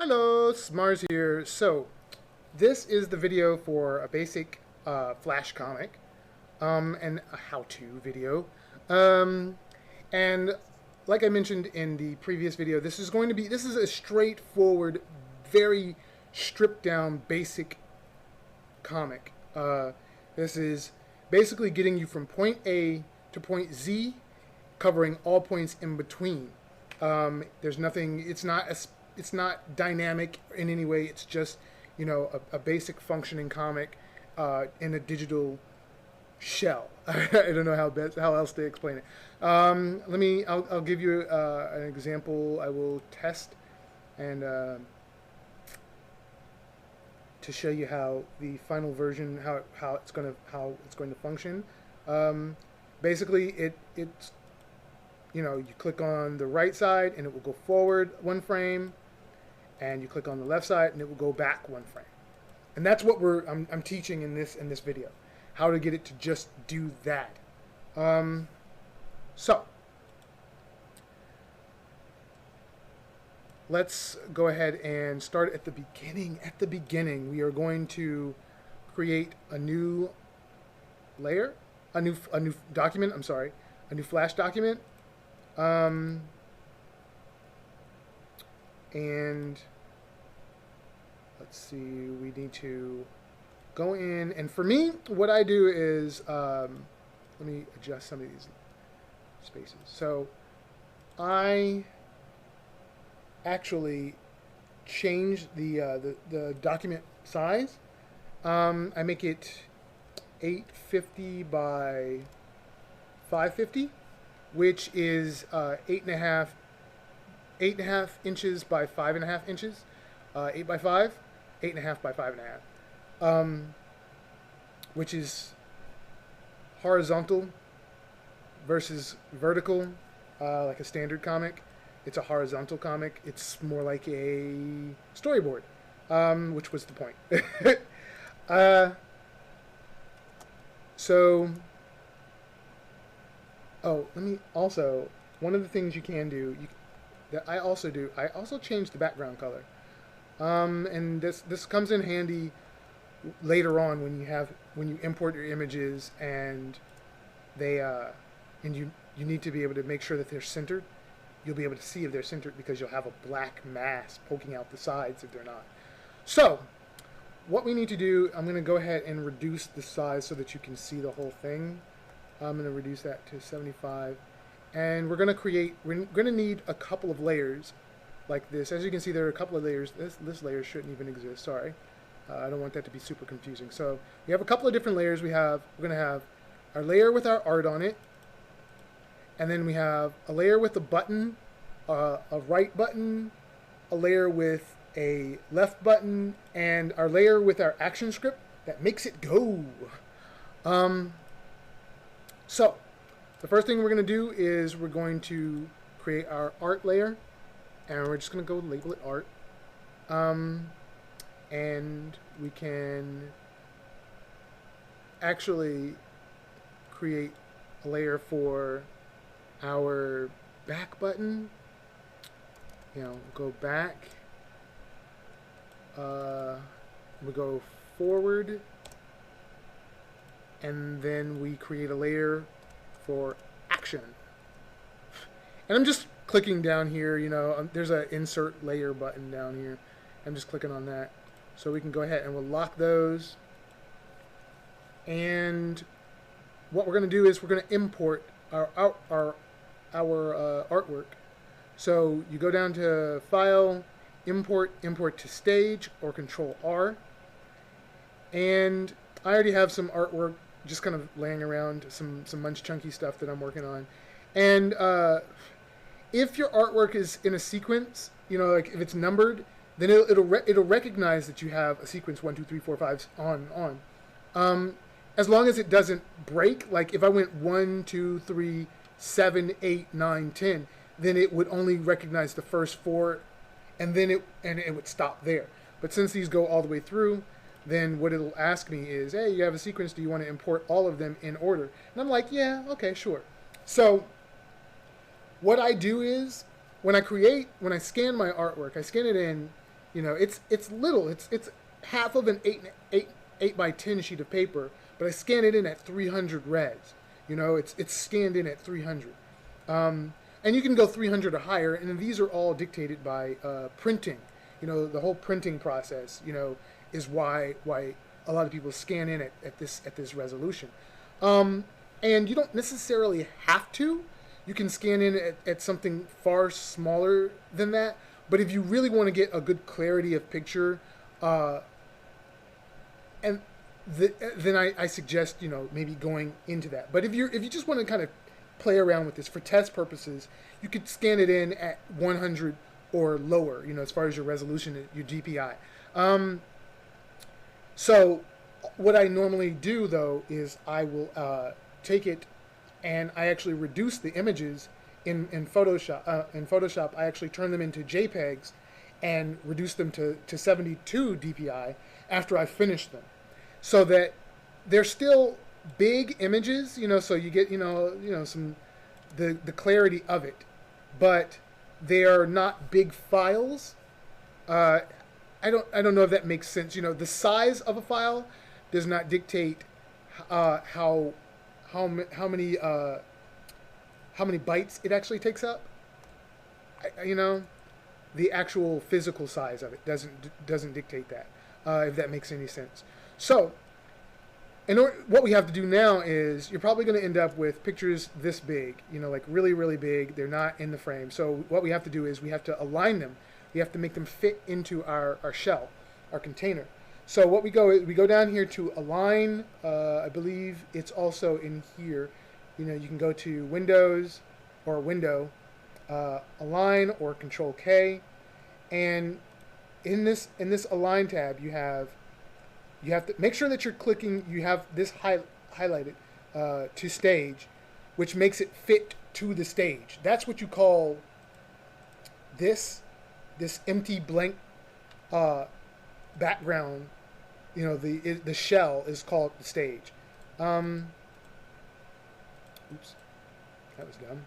Hello, Smars here. So, this is the video for a basic Flash comic and a how-to video. Um, and like I mentioned in the previous video, this is a straightforward, very stripped down, basic comic. This is basically getting you from point A to point Z, covering all points in between. There's nothing. It's not dynamic in any way. It's just a basic functioning comic in a digital shell. I don't know how else to explain it. I'll give you an example. I will test and to show you how the final version how it's going to function. Basically, it's you click on the right side and it will go forward one frame, and you click on the left side and it will go back one frame. And that's what I'm teaching in this video, how to get it to just do that. So let's go ahead and start at the beginning. At the beginning, we are going to create a new layer, a new document. I'm sorry, a new Flash document. And let's see, we need to go in, and for me, what I do is, let me adjust some of these spaces. So I actually change the document size. I make it 850 by 550, which is 8.5 inches by 5.5 inches, 8 by 5, 8.5 by 5.5, which is horizontal versus vertical, like a standard comic. It's a horizontal comic. It's more like a storyboard, which was the point. Let me also, one of the things you can do, that I also change the background color. And this comes in handy later on when you import your images and you need to be able to make sure that they're centered. You'll be able to see if they're centered because you'll have a black mass poking out the sides if they're not. So what we need to do, I'm going to go ahead and reduce the size so that you can see the whole thing. I'm going to reduce that to 75. And we're going to need a couple of layers like this. As you can see, there are a couple of layers. This layer shouldn't even exist, sorry. I don't want that to be super confusing. So we have a couple of different layers. We're going to have our layer with our art on it. And then we have a layer with a button, a right button, a layer with a left button, and our layer with our action script that makes it go. So the first thing we're going to do is we're going to create our art layer, and we're just going to go label it art. And we can actually create a layer for our back button. Go back. We go forward, and then we create a layer for action. And I'm just clicking down here, there's an insert layer button down here. I'm just clicking on that. So we can go ahead and we'll lock those. And what we're going to do is we're going to import our artwork. So you go down to File, Import to Stage, or Control R. And I already have some artwork just kind of laying around, some munch chunky stuff that I'm working on. And if your artwork is in a sequence, like if it's numbered, then it'll recognize that you have a sequence 1, 2, 3, 4, 5 on. As long as it doesn't break, like if I went 1, 2, 3, 7, 8, 9, 10, then it would only recognize the first 4, and then it would stop there. But since these go all the way through, then what it'll ask me is, hey, you have a sequence, do you want to import all of them in order? And I'm like, yeah, okay, sure. So what I do is, when I scan my artwork, I scan it in, You know, it's little. It's half of an 8 by 10 sheet of paper, but I scan it in at 300 res. You know, it's scanned in at 300. And you can go 300 or higher, and these are all dictated by printing. You know, the whole printing process, you know, is why a lot of people scan in at this resolution. And you don't necessarily have to. You can scan in at something far smaller than that. But if you really want to get a good clarity of picture, and then I suggest, you know, maybe going into that. But if you just want to kind of play around with this for test purposes, you could scan it in at 100 or lower, you know, as far as your resolution, your DPI. So what I normally do, though, is I will take it and I actually reduce the images in Photoshop. In Photoshop, I actually turn them into JPEGs and reduce them to 72 DPI after I finish them, so that they're still big images, you know, so you get, you know, some the clarity of it, but they are not big files. I don't know if that makes sense. You know, the size of a file does not dictate how many bytes it actually takes up. You know, the actual physical size of it doesn't dictate that. If that makes any sense. So, what we have to do now is you're probably going to end up with pictures this big, you know, like really, really big. They're not in the frame. So what we have to do is we have to align them. We have to make them fit into our shell, our container. So what we go down here to align. I believe it's also in here. You know, you can go to Windows or Window, Align or Control K, and in this Align tab you have to make sure that you're clicking. You have this highlighted to stage, which makes it fit to the stage. That's what you call this empty blank background. You know, the shell is called the stage. Oops, that was dumb.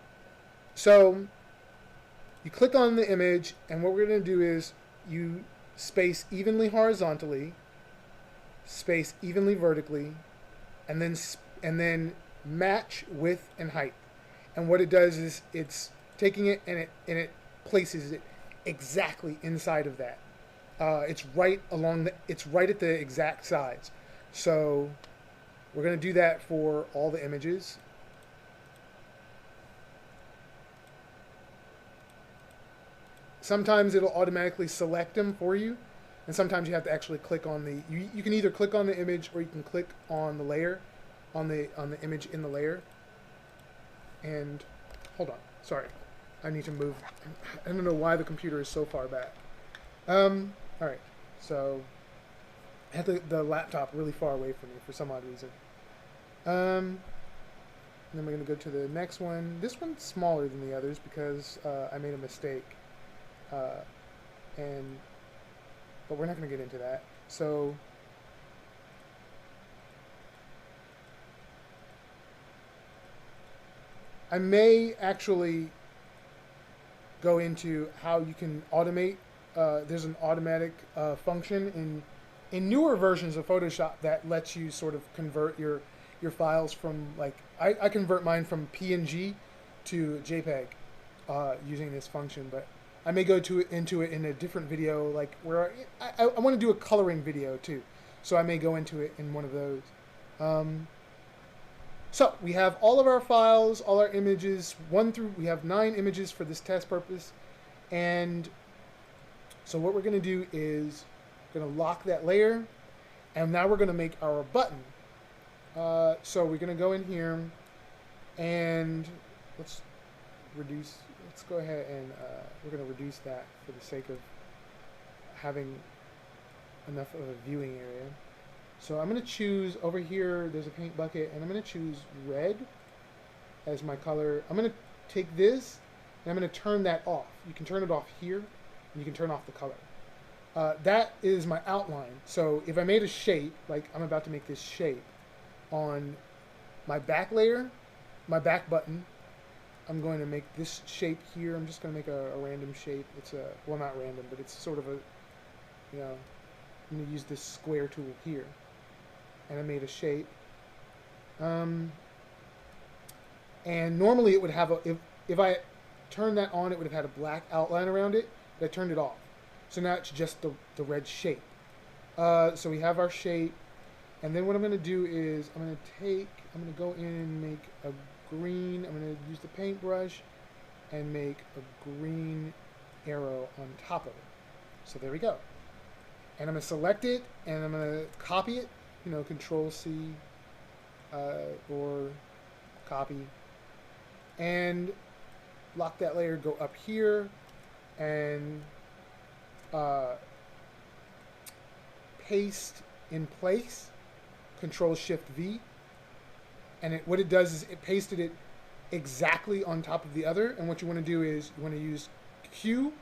So you click on the image, and what we're going to do is you space evenly horizontally, space evenly vertically, and then match width and height. And what it does is it's taking it and it places it exactly inside of that. It's right at the exact size. So we're going to do that for all the images. Sometimes it'll automatically select them for you, and sometimes you have to actually click on the. You can either click on the image or you can click on the layer, on the image in the layer. And hold on, sorry, I need to move. I don't know why the computer is so far back. All right, so I had the laptop really far away from me for some odd reason. And then we're gonna go to the next one. This one's smaller than the others because I made a mistake. But we're not going to get into that. So I may actually go into how you can automate. There's an automatic function in newer versions of Photoshop that lets you sort of convert your files from, like, I convert mine from PNG to JPEG using this function, but I may go into it in a different video, like where I want to do a coloring video too, so I may go into it in one of those. So we have all of our files, all our images, we have 9 images for this test purpose, and so what we're going to do is we're going to lock that layer, and now we're going to make our button. So we're going to go in here, and let's go ahead and we're going to reduce that for the sake of having enough of a viewing area. So I'm going to choose over here, there's a paint bucket, and I'm going to choose red as my color. I'm going to take this and I'm going to turn that off. You can turn it off here, and you can turn off the color. That is my outline. So if I made a shape, like I'm about to make this shape on my back layer, my back button, I'm going to make this shape here. I'm just going to make a random shape. It's well, not random, but it's sort of you know, I'm going to use this square tool here. And I made a shape. And normally it would have if I turned that on, it would have had a black outline around it, but I turned it off. So now it's just the red shape. So we have our shape. And then what I'm going to do is I'm going to go in and make a green. I'm going to use the paintbrush and make a green arrow on top of it. So there we go. And I'm going to select it and I'm going to copy it, you know, Control C or copy. And lock that layer, go up here and paste in place. Control Shift V, and what it does is it pasted it exactly on top of the other. And what you want to do is you want to use Q,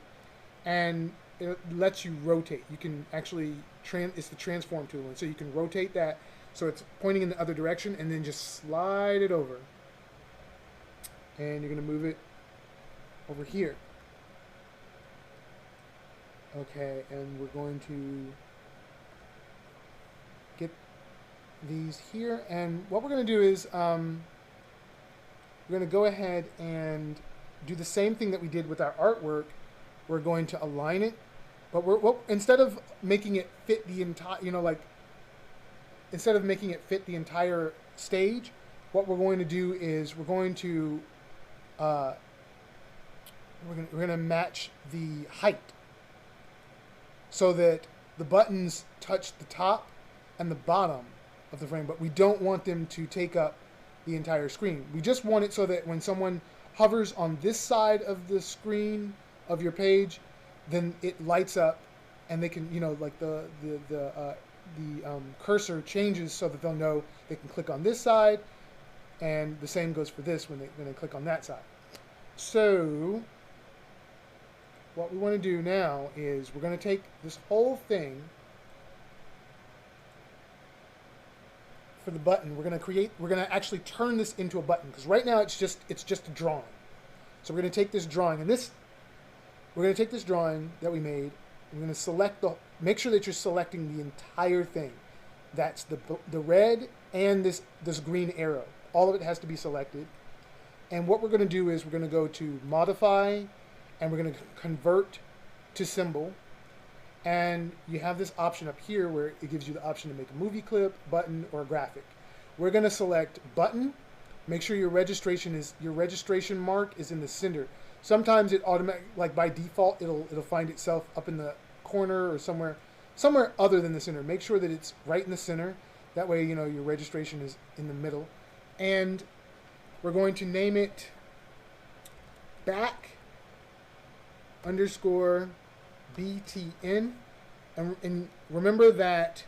and it lets you rotate. You can actually it's the transform tool, and so you can rotate that so it's pointing in the other direction, and then just slide it over, and you're going to move it over here. Okay, and we're going to get these here, and what we're going to do is we're going to go ahead and do the same thing that we did with our artwork. We're going to align it, but instead of making it fit the entire, you know, like instead of making it fit the entire stage, what we're going to do is we're going to match the height so that the buttons touch the top and the bottom of the frame, but we don't want them to take up the entire screen. We just want it so that when someone hovers on this side of the screen of your page, then it lights up and they can, you know, like the cursor changes so that they'll know they can click on this side, and the same goes for this when they click on that side. So what we want to do now is we're going to take this whole thing. For the button, we're going to actually turn this into a button, because right now it's just a drawing. So we're going to take this drawing, and we're going to take this drawing that we made, and we're going to make sure that you're selecting the entire thing. That's the red and this green arrow. All of it has to be selected. And what we're going to do is we're going to go to Modify, and we're going to Convert to Symbol. And you have this option up here where it gives you the option to make a movie clip, button, or a graphic. We're going to select button. Make sure your registration mark is in the center. Sometimes it automatically, like by default, it'll find itself up in the corner or somewhere other than the center. Make sure that it's right in the center. That way, you know, your registration is in the middle. And we're going to name it back_BTN, and remember that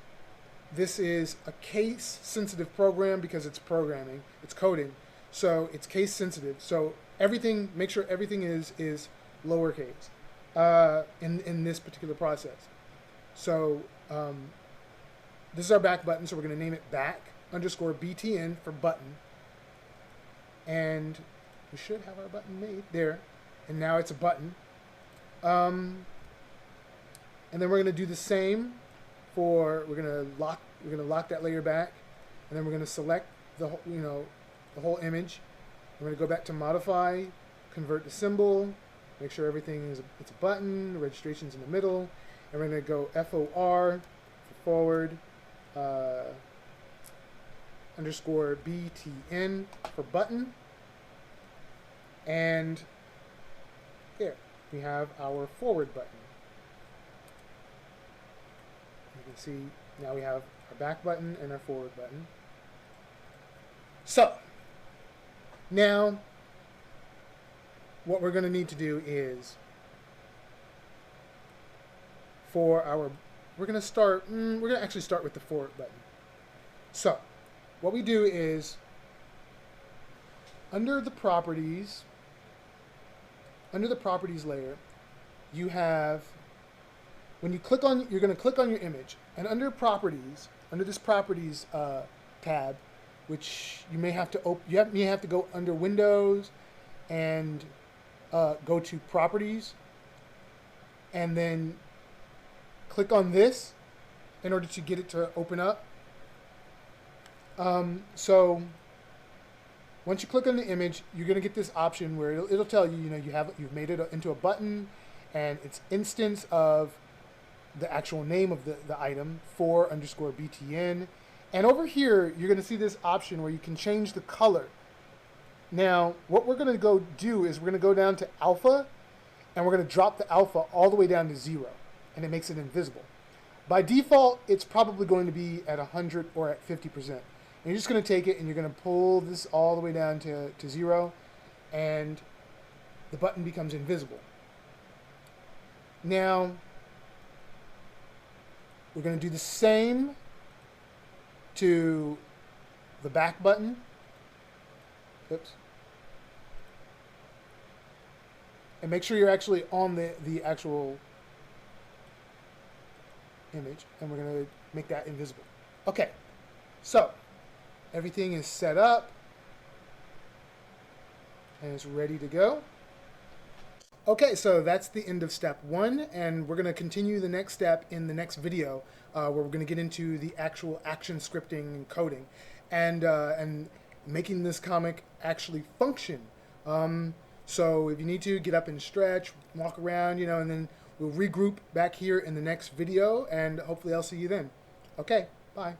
this is a case sensitive program because it's programming, it's coding, so it's case sensitive. So make sure everything is lowercase in this particular process. So this is our back button, so we're going to name it back_BTN for button, and we should have our button made there, and now it's a button. And then we're going to do the same for, we're going to lock that layer back, and then we're going to select the whole image. We're going to go back to Modify, Convert to Symbol, make sure everything it's a button, the registration's in the middle, and we're going to go FOR for forward, _BTN for button, and there. We have our forward button. You can see now we have our back button and our forward button. So now what we're going to need to do is we're going to actually start with the forward button. So what we do is under the properties layer, you have, when you click on, you're going to click on your image, and under properties, under this properties tab, which you may have to open, you may have to go under Windows and go to properties, and then click on this in order to get it to open up. So once you click on the image, you're going to get this option where it'll tell you, you've made it into a button, and it's instance of the actual name of the item, 4_BTN. And over here, you're going to see this option where you can change the color. Now, what we're going to go do is we're going to go down to alpha, and we're going to drop the alpha all the way down to 0, and it makes it invisible. By default, it's probably going to be at 100 or at 50%. And you're just going to take it and you're going to pull this all the way down to 0, and the button becomes invisible. Now, we're going to do the same to the back button. Oops. And make sure you're actually on the actual image, and we're going to make that invisible. Okay, so everything is set up and it's ready to go. Okay, so that's the end of step 1, and we're going to continue the next step in the next video, where we're going to get into the actual action scripting and coding, and making this comic actually function. So if you need to, get up and stretch, walk around, and then we'll regroup back here in the next video, and hopefully I'll see you then. Okay, bye.